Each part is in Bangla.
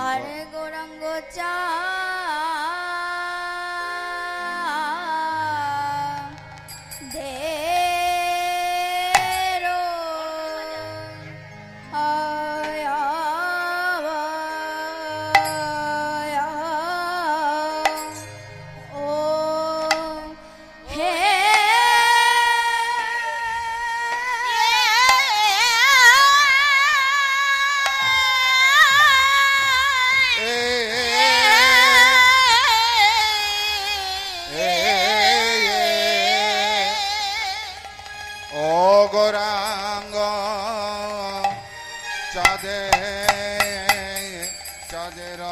আরে গৌরাঙ্গ চা গৌরাঙ্গ চাঁদের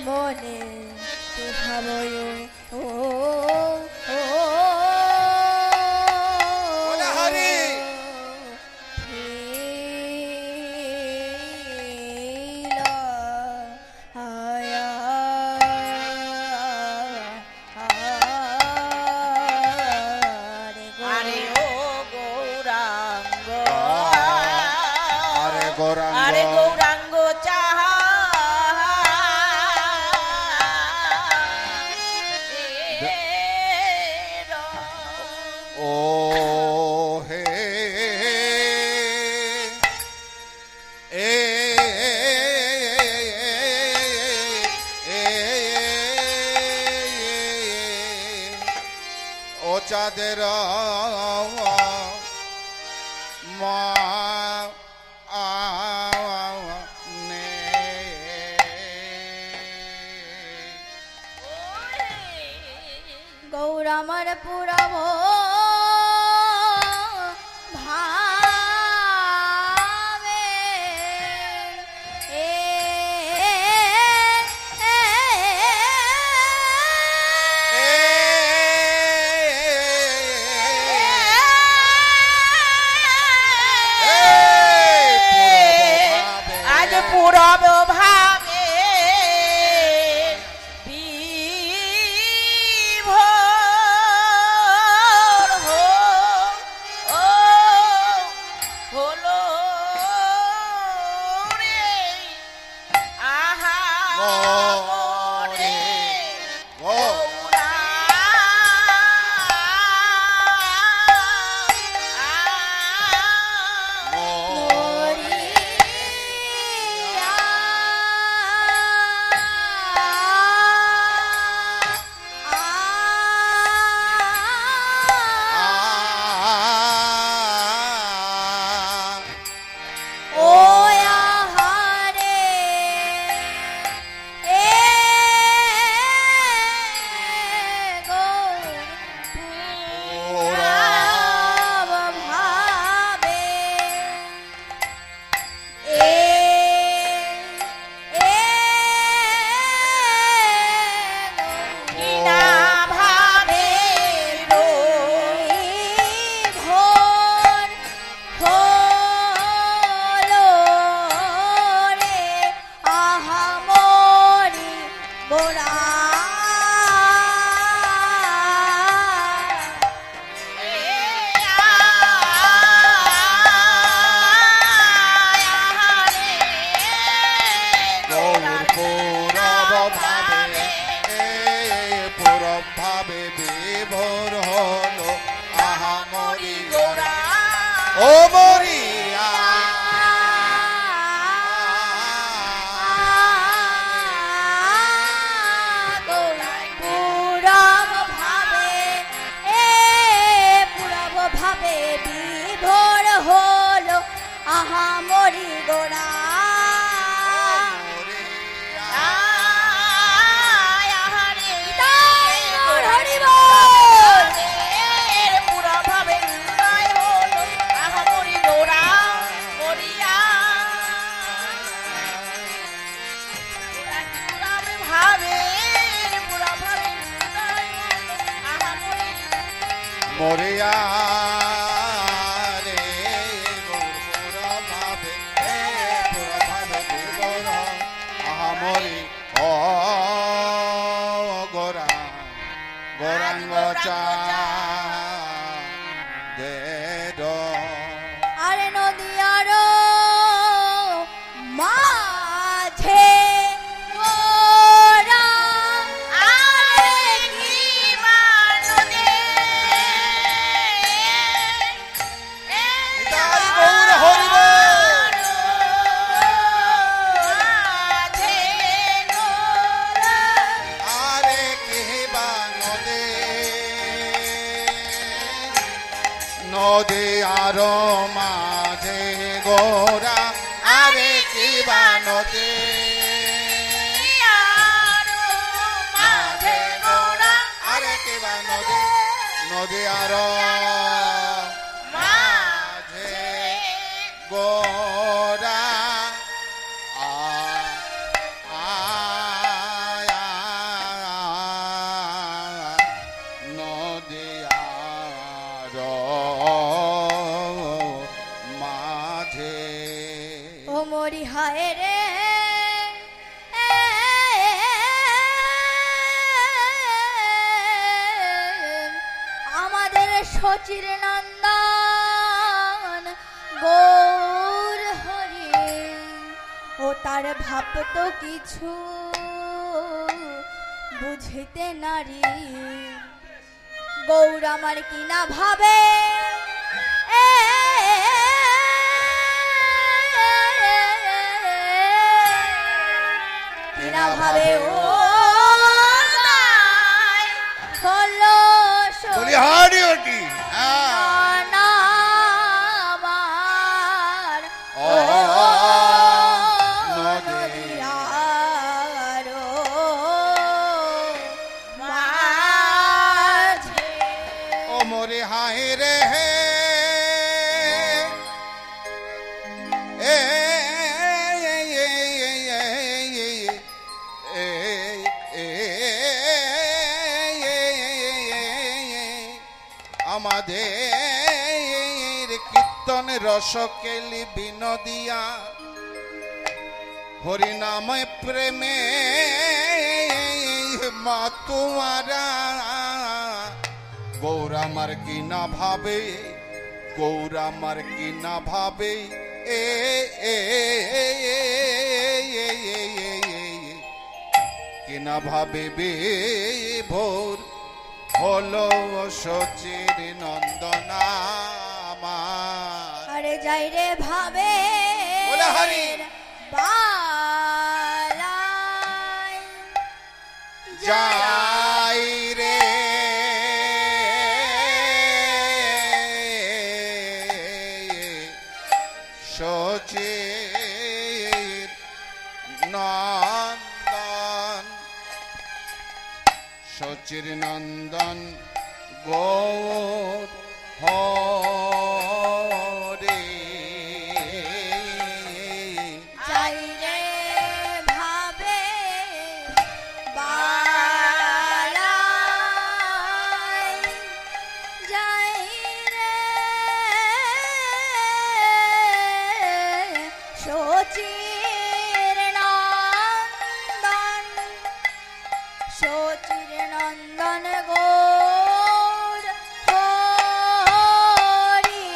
মনে ভাবয় ও গৌরাঙ্গ চাহা ও হে ও চাঁদের মা গৌর আমার পুরাব ভাবে আজ পুরব ভাবে ভাবে বিভোর হলো আহা মরি ও মরিয়া ভাবে বিভোর হলো আহা মরি গোরা মরিয়া রে গৌর পুরা ভাবে বিভোর আহা মরি ও গোরা গৌরাঙ্গ চা আরে নদিয়ার মাঝে গোরা আরে কি মানদে গৌর হরিবে মাঝে গোরা আরে কি বানদে নদী আর মাঝে গোরা আরে কি বানদে মাঝে গোরা আরে কি বানদে নদী আর মাঝে গোরা নদিয়ার মাঝে ও মরি হায় রে আমাদের শচীর নন্দন গৌর হরি ও তার ভাব তো কিছু বুঝিতে নারী গৌর আমার কিনা ভাবে কিনা ভাবে ও হলো বলি হারি ওটি নামার ও নদিয়ার মাঝে ও মোরে হায় রে এ আমাদের কীর্তন রসকেলি বিনোদিয়া হরিনাম প্রেমে মাতুয়ারা গৌরামার কি না ভাবে গৌরামার কি না ভাবে এ কি না ভাবে বে ভোর হলো শচীর নন্দনা আরে যাই রে ভাবে বলে হরি। বালাই যাই রে শচীর নন্দন শচীর নন্দন গৌর হরে যাই রে ভাবে বালাই যাই রে শচীর নন্দন শচীর নন্দন গৌর হরি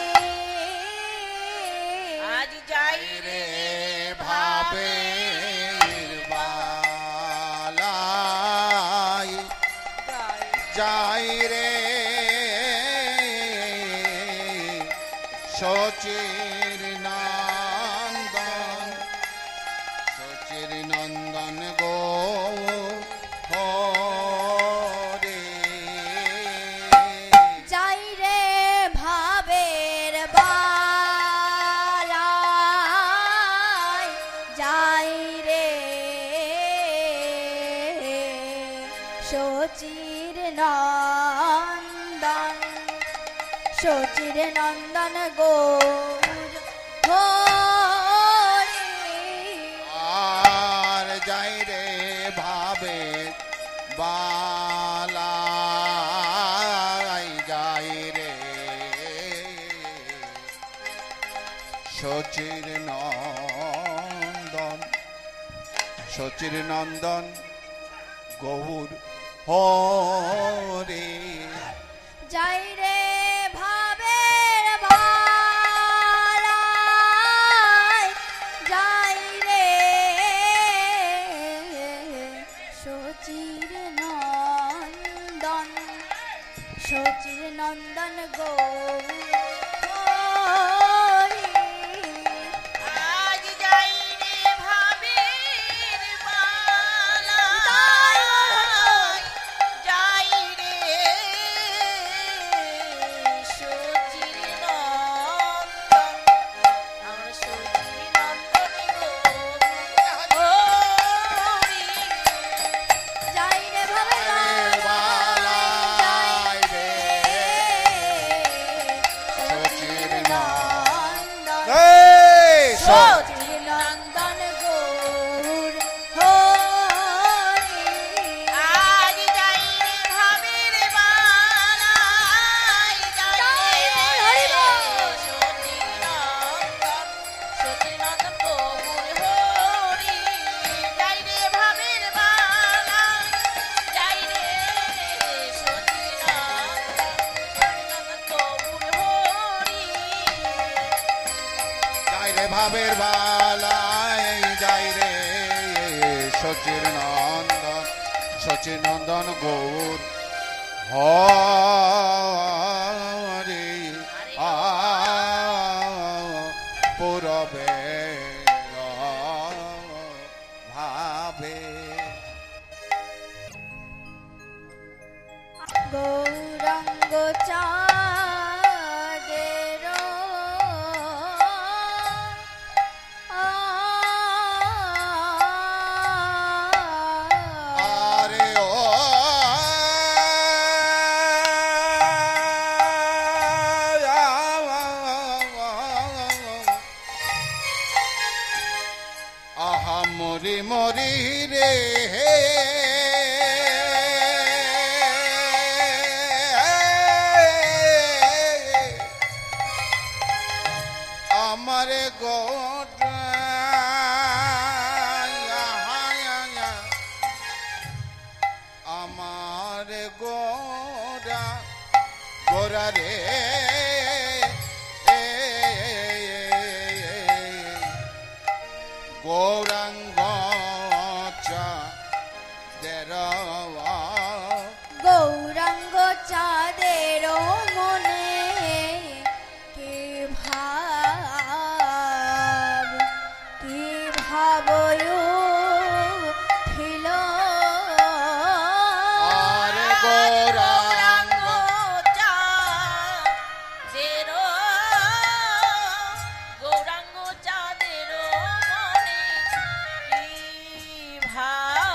আজ যাই রে ভাবে বালাই যাই রে শচীর নন্দন গো হরে যাই রে ভাবের বালাই যাই রে শচীর নন্দন গৌর হরি আর যাই রে ভাবে বালাই যাই রে শচীর নন্দন শচীর নন্দন গৌর হরে যাই রে ভাবের বালাই যাই রে শচীর নন্দন গৌর আজ যাই রে ভাবের বালাই যাই রে সচির নন্দন আমরা সচির নন্দন গৌরী যাই রে ভাবের বালাই রে শচীর নন্দন এই শচীর নন্দন গৌর হরি আজ যাই রে ভাবের বালাই যাই রে সচির নন্দন গৌর হরি যাই রে ভাবের বালাই যাই রে সচির নন্দন গৌর হরি যাই রে ভাবের বালাই যাই রে শচীর নন্দন গৌর হরে পুরবে ভাবে গৌরাঙ্গ চাঁদের আরে ও আহা মরি মরি রে আমারে গোটা আমার গোরা গোরা রে গৌরাঙ্গ দেরওয়া গৌরাঙ্গ চাঁদের মনে কি ভাবয় উঠিল আরে গৌরাঙ্গ গৌরাঙ্গ চাঁদের মনে কি ভাব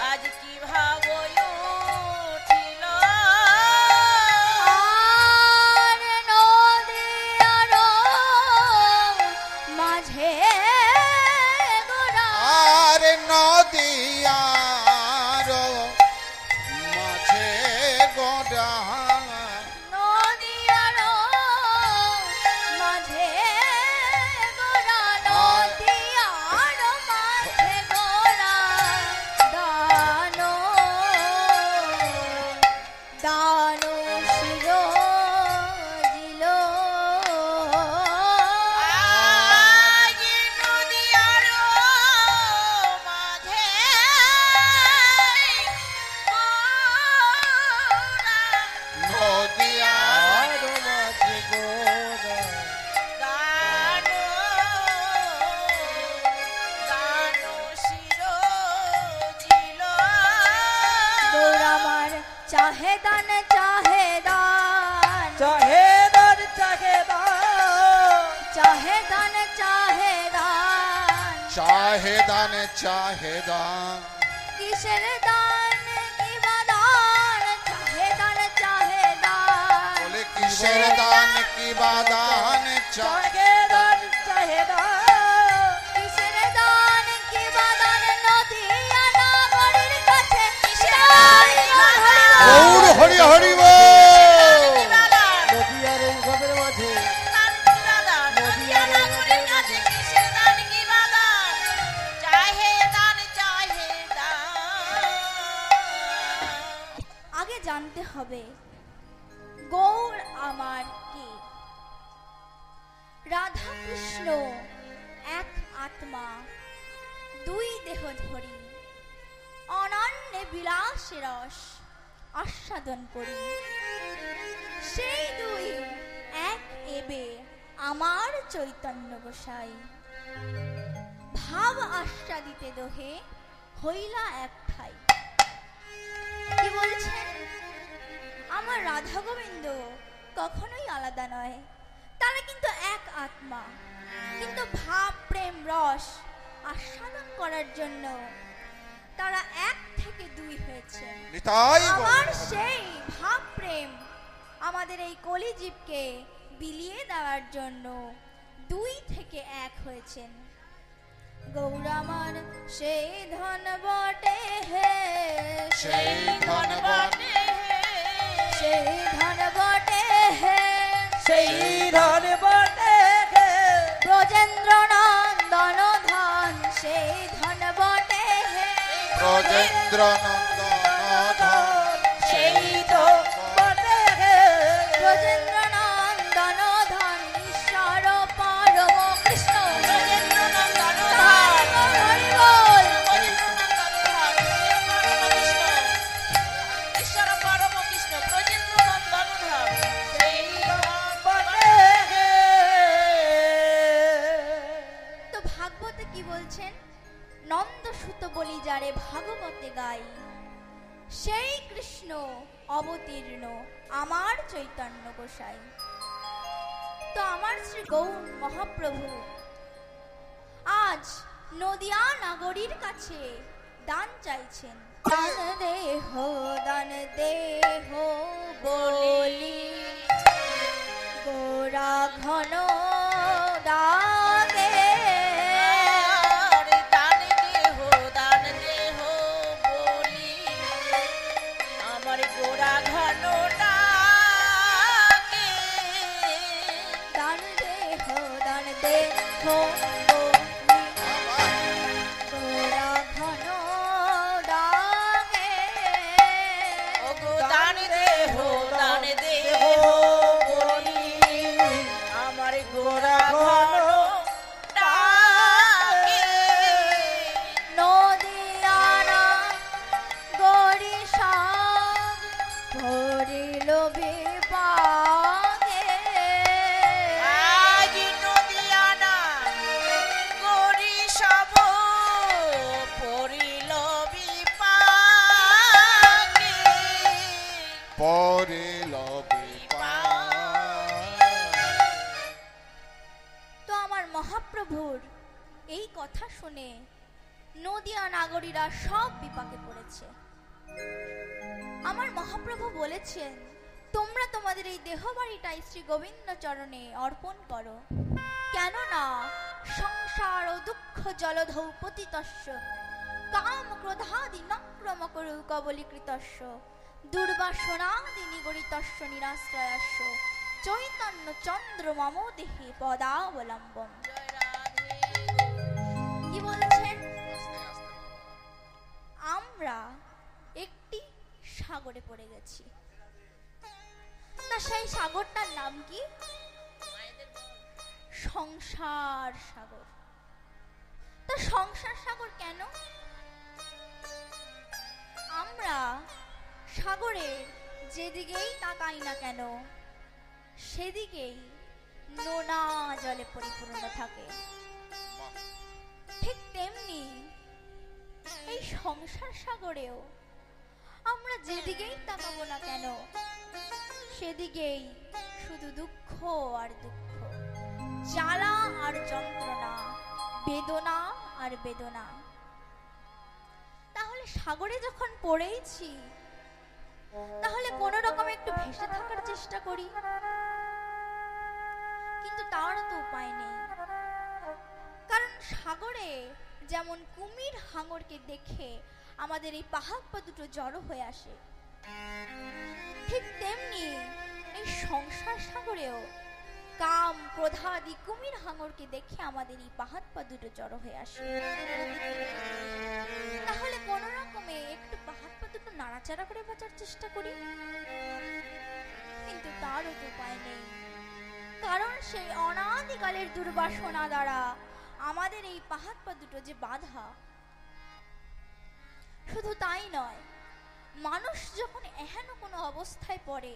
আজ কি ভাব উঠিল আর নদীর মাঝে গোরা আর নদিয়ার মাঝে গোডা নদীর মাঝে গোরা নদীর মাঝে গোরা দানো শির দিল আজ নদীর মাঝে নদিয়ার মাঝে গোডা দানো শির ছিল গৌরামার চাহে দান চাহে দান চাহেদার চাহেদার চাহে দান চাহে দান চাহেদান চাহেদান কিসের দান কিবা দান চাহে দান চাহে দান বলে কিসের দান কি বাদান চাহেদার চাহেদার কিসের দান কিবা দান নদী আনাগরির কাছে গৌর হরি হরি বল। নদীর মাঝে হবে গৌর আমার কে। রাধা কৃষ্ণ এক আত্মা, দুই দেহ ধরি অনন্য বিলাসে রস আস্বাদন করি। সেই দুই এক এবে আমার চৈতন্য গোসাই। ভাব আস্বাদিতে দোহে হইলা এক ঠাই। কি বলছেন? আমার রাধা গোবিন্দ কখনোই আলাদা নয়, তারা কিন্তু এক আত্মা, কিন্তু ভাব প্রেম রস আস্বাদন করার জন্য তারা এক থেকে দুই হয়েছে। আমার সেই ভাব প্রেম আমাদের এই কলিজীবকে বিলিয়ে দেওয়ার জন্য দুই থেকে এক হয়েছেন। গৌর আমার সেই ধন বটে হে, সেই ধন বটে সেই ধন বটে হে, সেই ধন বটে ব্রজেন্দ্র নন্দন ধন, সেই ধন বটে হে, ব্রজেন্দ্র নন্দন ধন, সেই তো বটে ব্রজেন্দ্র নন্দন ধন, ঈশ্বর পরম কৃষ্ণ ব্রজেন্দ্র নন্দন তাই গৌর হরি বল। ঈশ্বর পরম কৃষ্ণ ব্রজেন্দ্র নন্দন ধাম, সেই ধন বটে। তো ভাগবতে কি বলছেন? নন্দ সুত বলি যারে ভাগবতে গাই, সেই কৃষ্ণ অবতীর্ণ আমার চৈতন্য গোসাই। তো আমার শ্রী গৌর মহাপ্রভু আজ নদিয়া নগরীর কাছে দান চাইছেন। দান দেহ দান দেহ বলি গোরা ঘন ডাকে। দান দেহ বলি আমার গোরা ঘন ডাকে। দান দেহ বলি গোরা ঘন ডাকে। ওগো দান দেহ বলি আমার গোরা ঘন ডাকে। নদিয়ানা গরিষা ভরিল বিপাকে। আজ নদিয়ানা গরিষভ পরিল বিপাকে। পরিল বিপাক। তো আমার মহাপ্রভুর এই কথা শুনে নদিয়া নাগরীরা সব বিপাকে পড়েছে। আমার মহাপ্রভু বলেছেন, তোমরা তোমাদের এই দেহ বাড়িটাই শ্রী গোবিন্দ চরণে অর্পণ করো, কেননা সংসার ও দুঃখ জলধৌ পতিতস্য কাম ক্রোধাদি নক্রম করু কবলীকৃতস্য দুর্বাসনাদি নিগরিতস্য নিরাশ্রয়স্য চৈতন্য চন্দ্র মম দেহে পদাবলম্বম। কি বলেছেন? আমরা একটি সাগরে পড়ে গেছি। তা সেই সাগরটার নাম কি? সংসার সাগর। তা সংসার সাগর কেন? আমরা সাগরে যেদিকেই তাকাই না কেন সেদিকেই নোনা জলে পরিপূর্ণ থাকে। ঠিক তেমনি এই সংসার সাগরেও আমরা যেদিকেই তাকাবো না কেন সেদিকেই শুধু দুঃখ আর দুঃখ, জ্বালা আর যন্ত্রণা, বেদনা আর বেদনা। তাহলে সাগরে যখন পড়েইছি তাহলে কোনো রকম একটু ভেসে থাকার চেষ্টা করি, কিন্তু তার তো উপায় নেই। কারণ সাগরে যেমন কুমির হাঙরকে দেখে আমাদের এই পাহাড় পা দুটো জড়ো হয়ে আসে, ঠিক তেমনি এই সংসার সাগরেও কাম ক্রোধাদি কুমির হাঙরকে দেখে আমাদের এই পাহাড় পা দুটো জড়ো হয়ে আসে। তাহলে কোন রকমে একটু পাহাড় পা দুটো নাড়াচাড়া করে বাঁচার চেষ্টা করি, কিন্তু তারও তো উপায় নেই, কারণ সেই অনাদিকালের দুর্বাসনা দ্বারা আমাদের এই পাহাড় পা দুটো যে বাঁধা। শুধু তাই নয়, মানুষ যখন এহেন কোনো অবস্থায় পড়ে,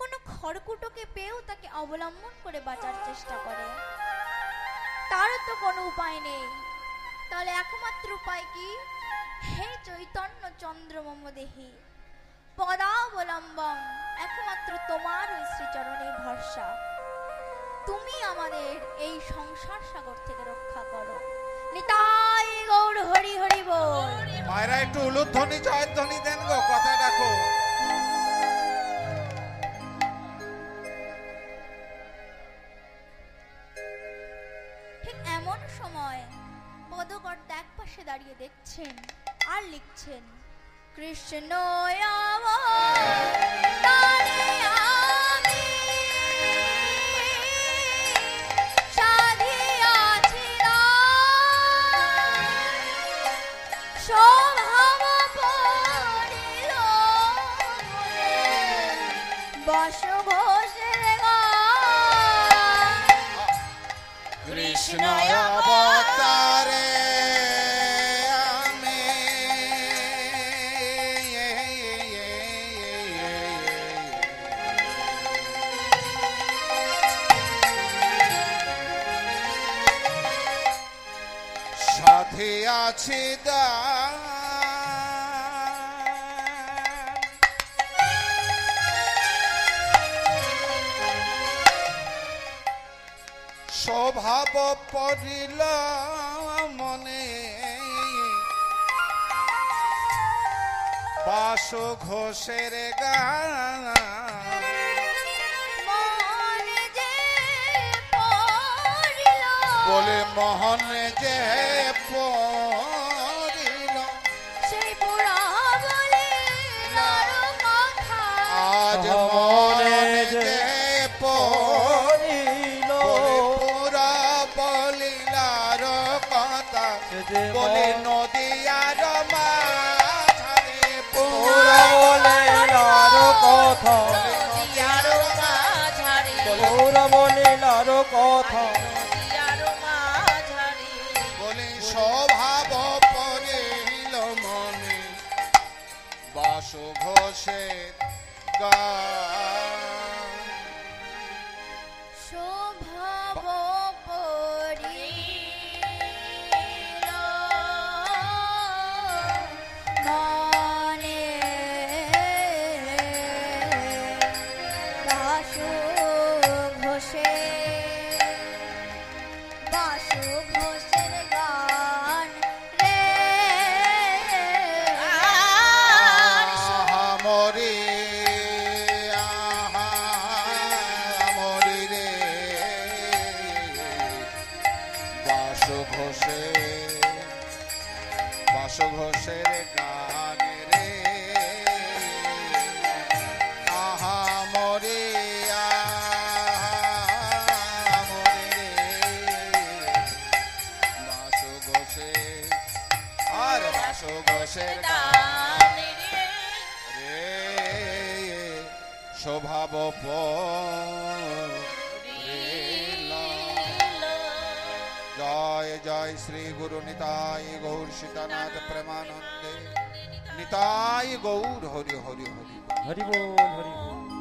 কোনো খড়কুটোকে পেয়েও তাকে অবলম্বন করে বাঁচার চেষ্টা করে, তারও তো কোনো উপায় নেই। তাহলে একমাত্র উপায় কি? হে চৈতন্য চন্দ্রমম দেহি পদাবলম্বম, একমাত্র তোমার ওই শ্রীচরণে ভরসা। তুমি আমাদের এই সংসার সাগর থেকে রক্ষা করো। নিতাই গৌর হরি হরি বল। মায়েরা একটু উলুধ্বনি জয়ধ্বনি দেন গো, কথা রাখো। ঠিক এমন সময় পদকর্তা এক পাশে দাঁড়িয়ে দেখছেন আর লিখছেন, কৃষ্ণ অবতারে আমি সাধিয়াছি স্বভাব পড়িল বস ঘোষের কৃষ্ণ অবতারে আমি সাথে আছি স্বভাব পড়িল মনে বাস ঘোষের গান বলে মোহন যে পড়িল সেই বুড়া বলে আজ মনে যে পড়িল পুরা বলিলার কথা বলে নদীয়ার মাঝারে পুরা বলিলার কথা নদীয়ার মাঝারি পুরা বলিলার কথা বলে স্বভাব পড়িল মনে বাস ঘোষের গান শোভাব পড়িল মনে বাসু ঘোষের গান রে মরি মরি রে বাস ঘোষের গান রে আহা মরি মরি রে বাস ঘোষের গান রে স্বভাব পড়িল। জয় জয় শ্রী গুরু নিতাই গৌর সীতানাথ প্রেমানন্দে নিতাই গৌর হরি হরি হরি। হরি বল হরি বল।